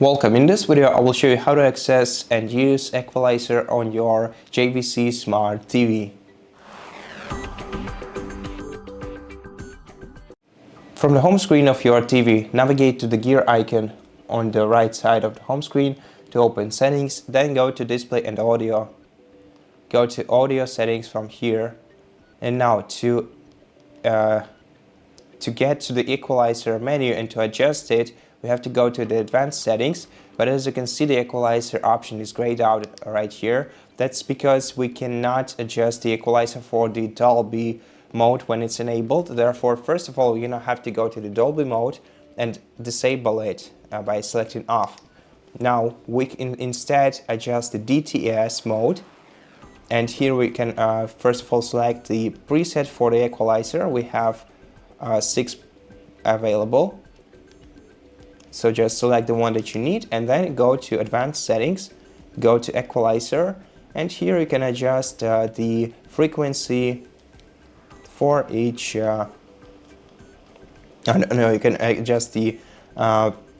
Welcome. In this video, I will show you how to access and use Equalizer on your JVC Smart TV. From the home screen of your TV, navigate to the gear icon on the right side of the home screen to open settings, then go to display and audio. Go to audio settings from here, and now to get to the equalizer menu and to adjust it, we have to go to the advanced settings. But as you can see, the equalizer option is grayed out right here. That's because we cannot adjust the equalizer for the Dolby mode when it's enabled. Therefore, first of all, you now have to go to the Dolby mode and disable it by selecting off. Now we can instead adjust the DTS mode. And here we can first of all select the preset for the equalizer. We have 6 available. So just select the one that you need and then go to advanced settings, go to equalizer, and here you can adjust the frequency for each, you can adjust the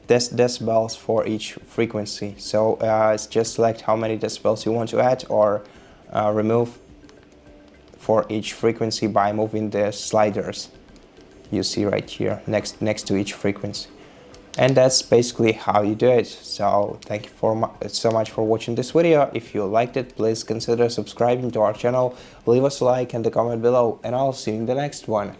decibels for each frequency. So just select how many decibels you want to add or remove for each frequency by moving the sliders you see right here next to each frequency. And that's basically how you do it. So thank you so much for watching this video. If you liked it, please consider subscribing to our channel, leave us a like and a comment below, and I'll see you in the next one.